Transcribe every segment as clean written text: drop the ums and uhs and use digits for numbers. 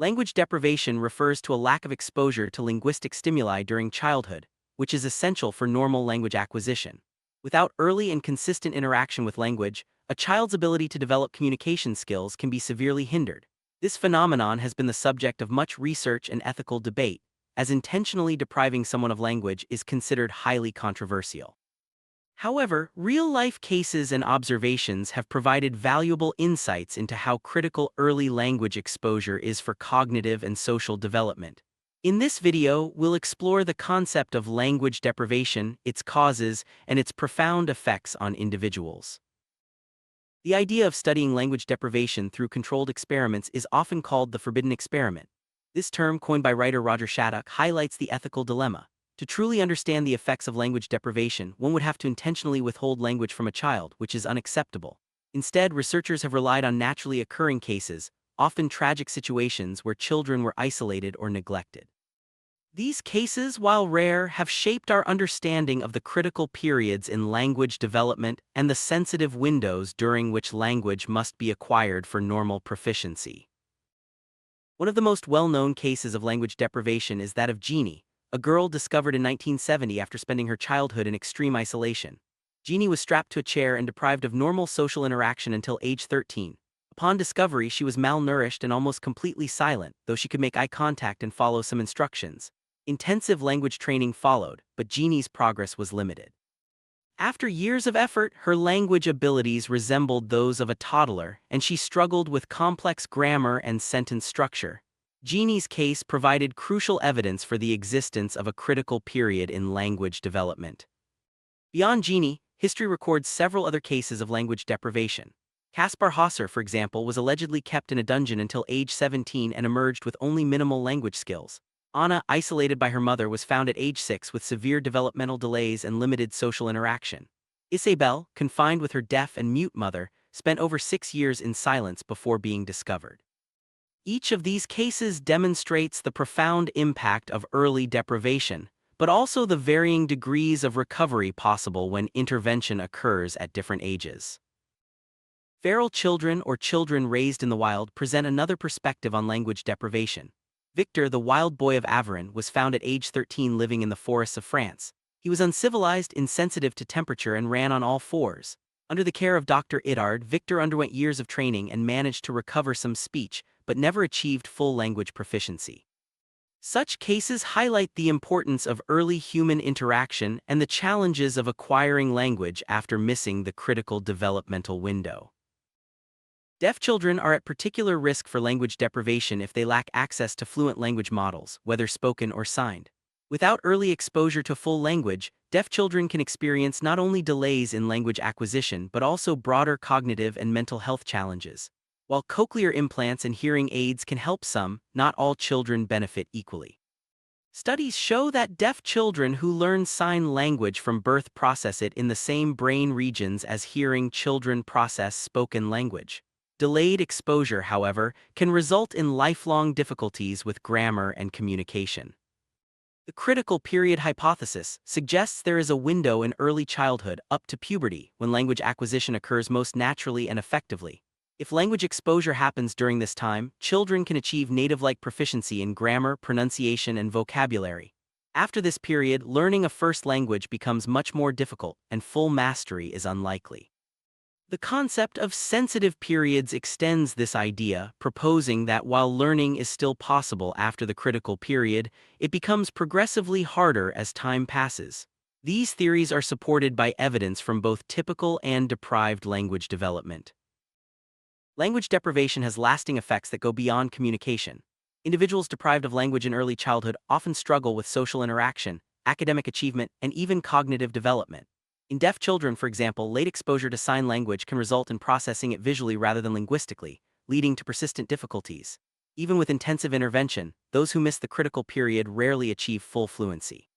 Language deprivation refers to a lack of exposure to linguistic stimuli during childhood, which is essential for normal language acquisition. Without early and consistent interaction with language, a child's ability to develop communication skills can be severely hindered. This phenomenon has been the subject of much research and ethical debate, as intentionally depriving someone of language is considered highly controversial. However, real-life cases and observations have provided valuable insights into how critical early language exposure is for cognitive and social development. In this video, we'll explore the concept of language deprivation, its causes, and its profound effects on individuals. The idea of studying language deprivation through controlled experiments is often called the forbidden experiment. This term, coined by writer Roger Shattuck, highlights the ethical dilemma. To truly understand the effects of language deprivation, one would have to intentionally withhold language from a child, which is unacceptable. Instead, researchers have relied on naturally occurring cases, often tragic situations where children were isolated or neglected. These cases, while rare, have shaped our understanding of the critical periods in language development and the sensitive windows during which language must be acquired for normal proficiency. One of the most well-known cases of language deprivation is that of Jeannie, a girl discovered in 1970 after spending her childhood in extreme isolation. Jeannie was strapped to a chair and deprived of normal social interaction until age 13. Upon discovery, she was malnourished and almost completely silent, though she could make eye contact and follow some instructions. Intensive language training followed, but Jeannie's progress was limited. After years of effort, her language abilities resembled those of a toddler, and she struggled with complex grammar and sentence structure. Jeannie's case provided crucial evidence for the existence of a critical period in language development. Beyond Jeannie, history records several other cases of language deprivation. Kaspar Hauser, for example, was allegedly kept in a dungeon until age 17 and emerged with only minimal language skills. Anna, isolated by her mother, was found at age 6 with severe developmental delays and limited social interaction. Isabelle, confined with her deaf and mute mother, spent over 6 years in silence before being discovered. Each of these cases demonstrates the profound impact of early deprivation, but also the varying degrees of recovery possible when intervention occurs at different ages. Feral children or children raised in the wild present another perspective on language deprivation. Victor, the wild boy of Avarin, was found at age 13 living in the forests of France. He was uncivilized, insensitive to temperature, and ran on all fours. Under the care of Dr. Idard, Victor underwent years of training and managed to recover some speech, but never achieved full language proficiency. Such cases highlight the importance of early human interaction and the challenges of acquiring language after missing the critical developmental window. Deaf children are at particular risk for language deprivation if they lack access to fluent language models, whether spoken or signed. Without early exposure to full language, deaf children can experience not only delays in language acquisition but also broader cognitive and mental health challenges. While cochlear implants and hearing aids can help some, not all children benefit equally. Studies show that deaf children who learn sign language from birth process it in the same brain regions as hearing children process spoken language. Delayed exposure, however, can result in lifelong difficulties with grammar and communication. The critical period hypothesis suggests there is a window in early childhood up to puberty when language acquisition occurs most naturally and effectively. If language exposure happens during this time, children can achieve native-like proficiency in grammar, pronunciation, and vocabulary. After this period, learning a first language becomes much more difficult, and full mastery is unlikely. The concept of sensitive periods extends this idea, proposing that while learning is still possible after the critical period, it becomes progressively harder as time passes. These theories are supported by evidence from both typical and deprived language development. Language deprivation has lasting effects that go beyond communication. Individuals deprived of language in early childhood often struggle with social interaction, academic achievement, and even cognitive development. In deaf children, for example, late exposure to sign language can result in processing it visually rather than linguistically, leading to persistent difficulties. Even with intensive intervention, those who miss the critical period rarely achieve full fluency.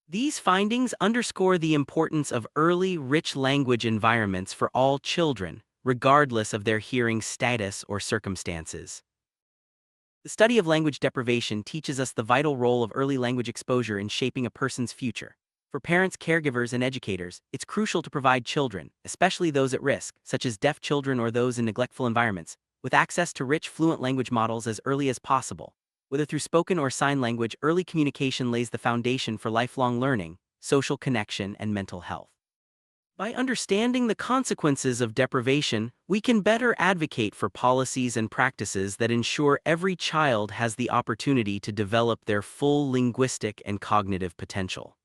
These findings underscore the importance of early, rich language environments for all children, regardless of their hearing status or circumstances. The study of language deprivation teaches us the vital role of early language exposure in shaping a person's future. For parents, caregivers, and educators, it's crucial to provide children, especially those at risk, such as deaf children or those in neglectful environments, with access to rich, fluent language models as early as possible. Whether through spoken or sign language, early communication lays the foundation for lifelong learning, social connection, and mental health. By understanding the consequences of deprivation, we can better advocate for policies and practices that ensure every child has the opportunity to develop their full linguistic and cognitive potential.